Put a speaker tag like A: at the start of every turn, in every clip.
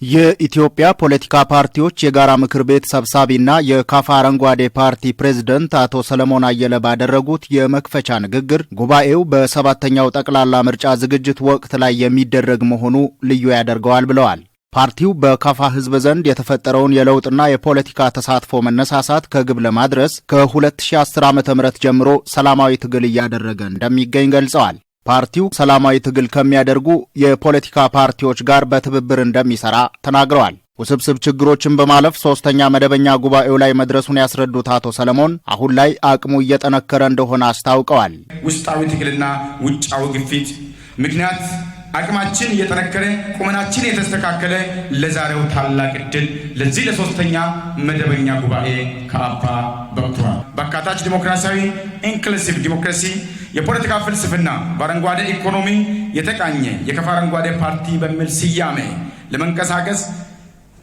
A: የኢትዮጵያ ፖለቲካ ፓርቲዎች የጋራ ምክር ቤት ሰብሳቢና የካፋ አረንጓዴ ፓርቲ ፕሬዝዳንት አቶ ሰለሞን አየለ ባደረጉት የመክፈቻ ንግግር ጉባኤው በሰባተኛው ጠቅላላ ምርጫ ዝግጅት ወቅት ላይ የሚደረግ መሆኑ ልዩ ያደርገዋል ብለዋል። ፓርቲው በካፋ ሕዝብ ዘንድ የተፈጠረውን የለውጥና የፖለቲካ ተሳትፎ መነሳሳት ከግብ ለማድረስ ከ2010 ዓ.ም ጀምሮ ሰላማዊ ትግል እያደረገ እንደሚገኝ ገልጸዋል። ፓርቲው ሰላማዊ ትግል ከሚያደርጉ የፖለቲካ ፓርቲዎች ጋር በትብብር እንደሚሰራ ተናግረዋል። ውስብስብ ችግሮችን በማለፍ ሶስተኛ መደበኛ ጉባኤው ላይ መድረሱን ያስረዱት አቶ ሰለሞን አሁን ላይ አቅሙ እየጠነከረ እንደሆነ አስታውቀዋል።
B: ውስጣዊ ትግልና ውጫዊ ግፊት ምክንያት አቅማችን እየጠነከረ ቁመናችን የተስተካከለ ለዛሬው ታላቅ ዕድል ለዚህ ለሶስተኛ መደበኛ ጉባኤ ከአፓ በቅቷል። በአካታች ዲሞክራሲያዊ ኢንክሉሲቭ ዲሞክራሲ የፖለቲካ ፍልስፍና በአረንጓዴ ኢኮኖሚ የተቃኘ የካፋ አረንጓዴ ፓርቲ በሚል ስያሜ ለመንቀሳቀስ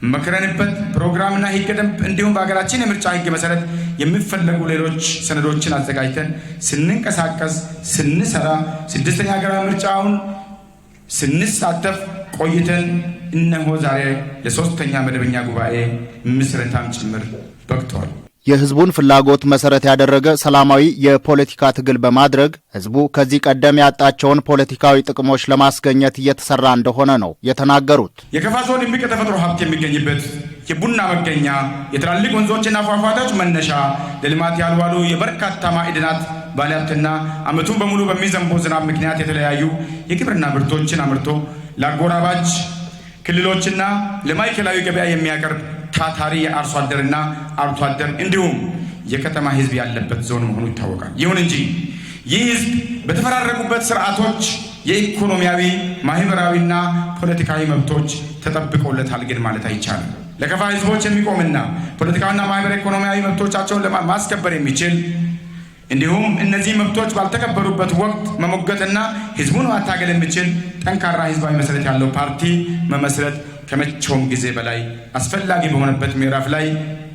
B: መክረንበት ፕሮግራምና ሕገ ደንብ እንዲሁም በሀገራችን የምርጫ ሕግ መሰረት የሚፈለጉ ሌሎች ሰነዶችን አዘጋጅተን ስንንቀሳቀስ ስንሰራ ስድስተኛ ሀገራዊ ምርጫውን ስንሳተፍ ቆይተን እነሆ ዛሬ ለሶስተኛ መደበኛ ጉባኤ ምስረታም ጭምር በቅቷል።
A: የህዝቡን ፍላጎት መሰረት ያደረገ ሰላማዊ የፖለቲካ ትግል በማድረግ ህዝቡ ከዚህ ቀደም ያጣቸውን ፖለቲካዊ ጥቅሞች ለማስገኘት እየተሰራ እንደሆነ ነው የተናገሩት።
B: የካፋ ዞን እምቅ የተፈጥሮ ሀብት የሚገኝበት የቡና መገኛ፣ የትላልቅ ወንዞችና ፏፏቴዎች መነሻ፣ ለልማት ያልዋሉ የበርካታ ማዕድናት ባለሀብትና ዓመቱን በሙሉ በሚዘንበው ዝናብ ምክንያት የተለያዩ የግብርና ምርቶችን አምርቶ ለአጎራባች ክልሎችና ለማዕከላዊ ገበያ የሚያቀርብ ታታሪ የአርሶ አደርና አርብቶ አደር እንዲሁም የከተማ ህዝብ ያለበት ዞን መሆኑ ይታወቃል። ይሁን እንጂ ይህ ህዝብ በተፈራረቁበት ስርዓቶች የኢኮኖሚያዊ ማህበራዊና ፖለቲካዊ መብቶች ተጠብቀውለታል ግን ማለት አይቻልም። ለካፋ ህዝቦች የሚቆምና ፖለቲካዊና ማህበራዊ ኢኮኖሚያዊ መብቶቻቸውን ለማስከበር የሚችል እንዲሁም እነዚህ መብቶች ባልተከበሩበት ወቅት መሞገትና ህዝቡን ማታገል የሚችል ጠንካራ ህዝባዊ መሰረት ያለው ፓርቲ መመስረት ከመቼውም ጊዜ በላይ አስፈላጊ በሆነበት ምዕራፍ ላይ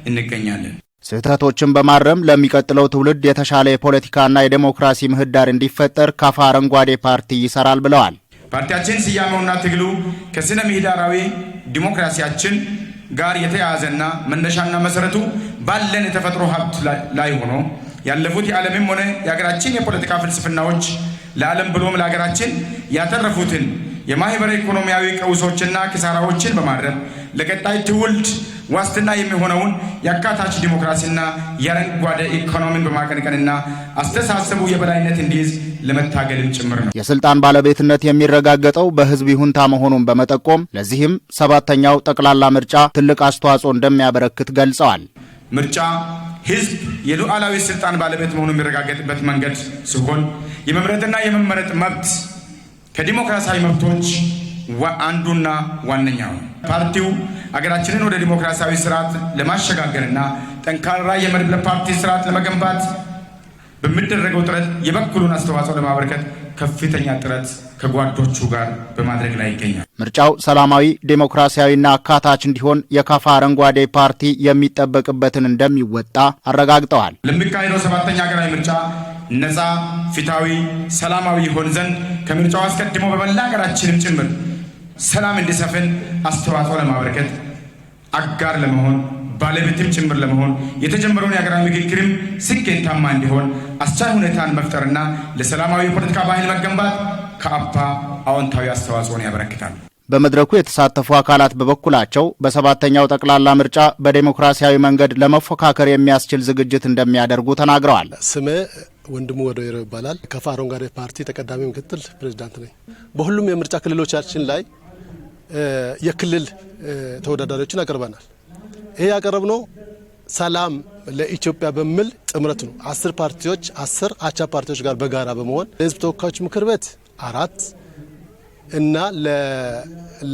B: እንገኛለን።
A: ስህተቶችን በማረም ለሚቀጥለው ትውልድ የተሻለ የፖለቲካና የዴሞክራሲ ምህዳር እንዲፈጠር ካፋ አረንጓዴ ፓርቲ ይሰራል ብለዋል።
B: ፓርቲያችን ስያሜውና ትግሉ ከስነ ምህዳራዊ ዲሞክራሲያችን ጋር የተያያዘና መነሻና መሰረቱ ባለን የተፈጥሮ ሀብት ላይ ሆኖ ያለፉት የዓለምም ሆነ የሀገራችን የፖለቲካ ፍልስፍናዎች ለዓለም ብሎም ለሀገራችን ያተረፉትን የማህበራዊ ኢኮኖሚያዊ ቀውሶችና ኪሳራዎችን በማረም ለቀጣይ ትውልድ ዋስትና የሚሆነውን የአካታች ዲሞክራሲና የአረንጓዴ ኢኮኖሚን በማቀንቀንና አስተሳሰቡ የበላይነት እንዲይዝ ለመታገልም ጭምር ነው።
A: የስልጣን ባለቤትነት የሚረጋገጠው በህዝብ ይሁንታ መሆኑን በመጠቆም ለዚህም ሰባተኛው ጠቅላላ ምርጫ ትልቅ አስተዋጽኦ እንደሚያበረክት ገልጸዋል።
B: ምርጫ ህዝብ የሉዓላዊ ስልጣን ባለቤት መሆኑን የሚረጋገጥበት መንገድ ሲሆን የመምረጥና የመመረጥ መብት ከዲሞክራሲያዊ መብቶች አንዱና ዋነኛው ነው። ፓርቲው አገራችንን ወደ ዲሞክራሲያዊ ስርዓት ለማሸጋገርና ጠንካራ የመድብለ ፓርቲ ስርዓት ለመገንባት በሚደረገው ጥረት የበኩሉን አስተዋጽኦ ለማበረከት ከፍተኛ ጥረት ከጓዶቹ ጋር በማድረግ ላይ ይገኛል።
A: ምርጫው ሰላማዊ ዴሞክራሲያዊና አካታች እንዲሆን የካፋ አረንጓዴ ፓርቲ የሚጠበቅበትን እንደሚወጣ አረጋግጠዋል።
B: ለሚካሄደው ሰባተኛ ሀገራዊ ምርጫ ነፃ፣ ፊታዊ፣ ሰላማዊ ይሆን ዘንድ ከምርጫው አስቀድሞ በመላ ሀገራችንም ጭምር ሰላም እንዲሰፍን አስተዋጽኦ ለማበረከት አጋር ለመሆን ባለቤትም ጭምር ለመሆን የተጀመረውን የሀገራዊ ምክክርም ስኬታማ እንዲሆን አስቻይ ሁኔታን መፍጠርና ለሰላማዊ የፖለቲካ ባህል መገንባት ከአፓ አዎንታዊ አስተዋጽኦን ያበረክታል።
A: በመድረኩ የተሳተፉ አካላት በበኩላቸው በሰባተኛው ጠቅላላ ምርጫ በዴሞክራሲያዊ መንገድ ለመፎካከር የሚያስችል ዝግጅት እንደሚያደርጉ ተናግረዋል።
C: ስሜ ወንድሙ ወደይሮ ይባላል። ካፋ አረንጓዴ ፓርቲ ተቀዳሚ ምክትል ፕሬዝዳንት ነኝ። በሁሉም የምርጫ ክልሎቻችን ላይ የክልል ተወዳዳሪዎችን አቅርበናል። ይሄ ያቀረብነው ሰላም ለኢትዮጵያ በሚል ጥምረት ነው። 10 ፓርቲዎች 10 አቻ ፓርቲዎች ጋር በጋራ በመሆን ለህዝብ ተወካዮች ምክር ቤት 4 እና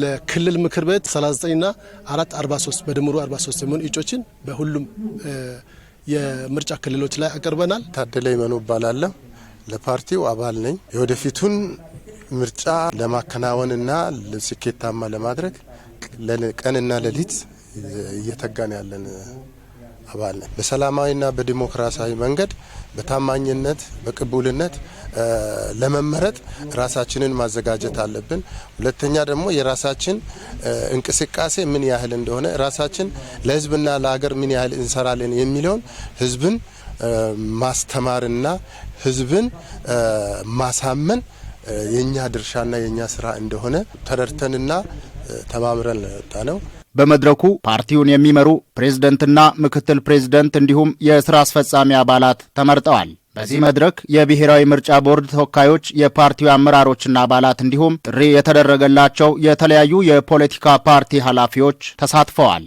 C: ለክልል ምክር ቤት 39 እና 43 በድምሩ 43 የሚሆኑ እጩዎችን በሁሉም የምርጫ ክልሎች ላይ አቅርበናል።
D: ታደለ ይመኑ እባላለሁ። ለፓርቲው አባል ነኝ። የወደፊቱን ምርጫ ለማከናወንና ስኬታማ ለማድረግ ቀንና ሌሊት እየተጋን ያለን አባል ነን። በሰላማዊና በዲሞክራሲያዊ መንገድ በታማኝነት በቅቡልነት ለመመረጥ ራሳችንን ማዘጋጀት አለብን። ሁለተኛ ደግሞ የራሳችን እንቅስቃሴ ምን ያህል እንደሆነ ራሳችን ለህዝብና ለሀገር ምን ያህል እንሰራለን የሚለውን ህዝብን ማስተማርና ህዝብን ማሳመን የኛ ድርሻና የኛ ስራ እንደሆነ ተረድተንና ተባብረን ለወጣ ነው።
A: በመድረኩ ፓርቲውን የሚመሩ ፕሬዝደንትና ምክትል ፕሬዝደንት እንዲሁም የስራ አስፈጻሚ አባላት ተመርጠዋል። በዚህ መድረክ የብሔራዊ ምርጫ ቦርድ ተወካዮች፣ የፓርቲው አመራሮችና አባላት እንዲሁም ጥሪ የተደረገላቸው የተለያዩ የፖለቲካ ፓርቲ ኃላፊዎች ተሳትፈዋል።